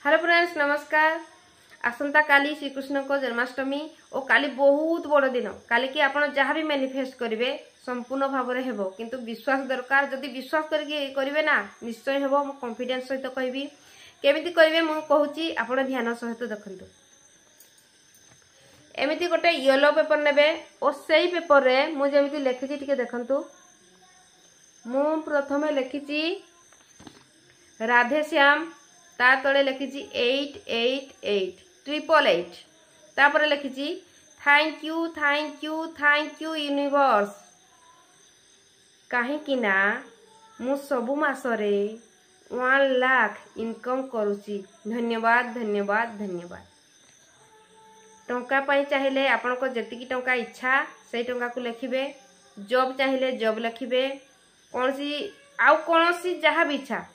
Hello friends नमस्कार। आसंता काली श्रीकृष्ण को जन्माष्टमी और काली बहुत बड़ दिन। काली की आपण जहाँ भी मैनिफेस्ट करेंगे संपूर्ण भाव में हेबो, किंतु विश्वास दरकार। जदि विश्वास करके करेंगे ना निश्चय हेबो। मु कॉन्फिडेंस सहित कहबी केमिति करेंगे मु कहूची आपण ध्यान सहित देखंतु। एमिति गोटे येलो पेपर नेबे और सेही पेपर रे मु जेमिति लिखिची टिके देखंतु। मु प्रथमे लिखिची राधे श्याम, ता तले लिखिची 888 888, तापर लिखिची thank you thank you thank you universe, कहीं ना मु सबु मासरे 1 लाख इनकम करूची। धन्यवाद धन्यवाद धन्यवाद। टंका पाई चाहिए आपण को जेतिकी टंका इच्छा से टंका को लिखिबे। जॉब चाहिए जॉब लिखिबे। कौन सी जहाँ भी इच्छा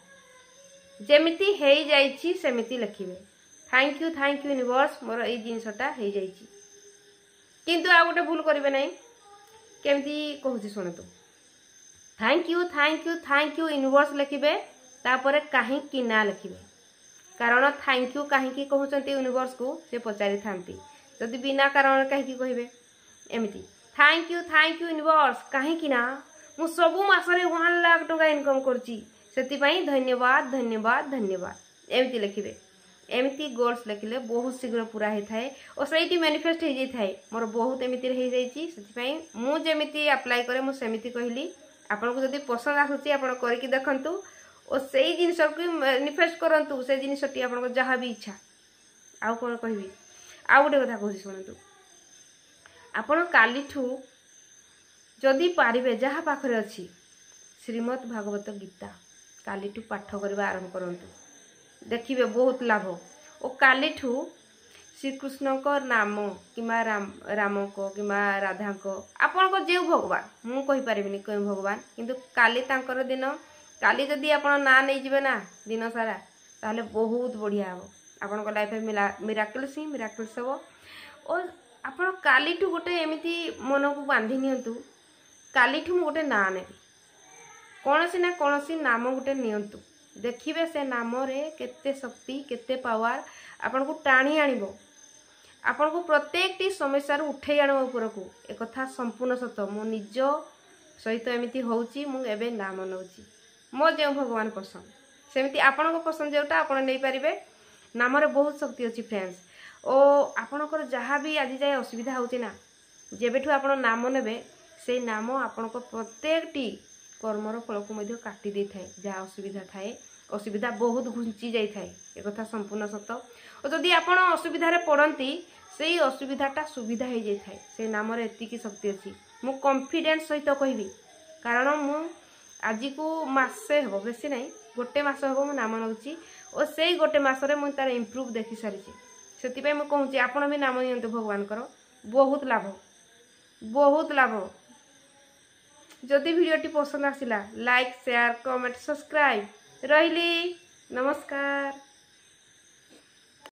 जेमिति हे जाइछि सेमिति लिखिबे। थैंक यू यूनिवर्स, मोर ए जिनसटा हे जाइछि। किंतु आ गोटे भूल करिवे नै। केमिति कहूछि सुनतु। थैंक यू यूनिवर्स लिखिबे, तापरे काहे कि ना लिखिबे। कारण थैंक यू काहे कि कहउचंती यूनिवर्स को से पचारि थांती, जदि बिना कारण काहे कि कहिबे एमिति। थैंक यू यूनिवर्स, काहे कि ना मु सबु मासरे 1 लाख टका इनकम करची, सेतिपाई धन्यवाद धन्यवाद धन्यवाद एमिति लिखिबे। एमिति गोल्स लिखिले बहुत शीघ्र पूरा हे थाए और सेठी मैनिफेस्ट हे जाई थाए। मोर बहुत एमिति हे जाईची, सेतिपाई मु जेमिति अप्लाई करे मु सेमिति कहली। आपन को जदि पसंद आसुची आपन करके देखंतु और सेही जिनिस को मैनिफेस्ट करंतु। से जिनिसटी आपन को जहाँ भी इच्छा। आउ कोन कहबी आ गोटे कथा कहूची सुनंतु। आपन कालीठू जदि पारिबे जहाँ पाखरे अछि श्रीमद् भागवत गीता कालीठू पाठ करबा आरंभ करंतु, देखिबे बहुत लाभ। और कालीठू श्रीकृष्ण को नाम किमा राम को किमा राधा को आपन को जे भगवान मु कहि परिबिनी कोइ भगवान, किंतु काली तांकर दिन काली जदि आपन ना नै जिवे ना दिन सारा ताले बहुत बढ़िया हो। आपन को लाइफ में मिराकल्स ही मिराकल्स हो। और आपन कालीठू गोटे एमिति मन को बांधी नियंतु। कालीठू मु गोटे ना नेबी, कौन ना कौन नाम गोटे नियंतु। देखिए से नाम रे केते शक्ति केते पावर आपन को टाणी आनिबो। आपन को प्रत्येक टी समस्या उठे आनिबो ऊपर को। एक कथा संपूर्ण सत। मो निज सहित एमिति होउची। मु एबे नाम नउची मो जे भगवान पसंद सेमिति आपन को पसंद जेउटा आपन नै परिबे। नाम रे बहुत शक्ति अछि फ्रेंड्स। ओ आपन को जहाँ भी आज जाए असुविधा होउची ना, जेबेठू आपन नाम नेबे से नाम आपन को प्रत्येक टी कर्मर फल को मध्य काटी दे थाए। जहाँ असुविधा थाए असुविधा बहुत घुंची जाई थाए। एक कथा संपूर्ण सत। और जदि आपण असुविधा रे पड़ंती सेही असुविधाटा सुविधा हो जाई थाए। से नाम रे एतिकी शक्ति अछि। मु कॉन्फिडेंस सहित कहबी, कारण मु आज को मासे हबो बेसी नै गोटे मास हबो मु नाम नउची और सेही गोटे मास रे मु तार इंप्रूव देखि सारिछि। सेति पय मु कहूची आपण भी नाम नियंतु भगवान करो, बहुत लाभ बहुत लाभ। जदि वीडियोटी पसंद आसिला लाइक शेयर कमेंट सब्सक्राइब रहिली। नमस्कार।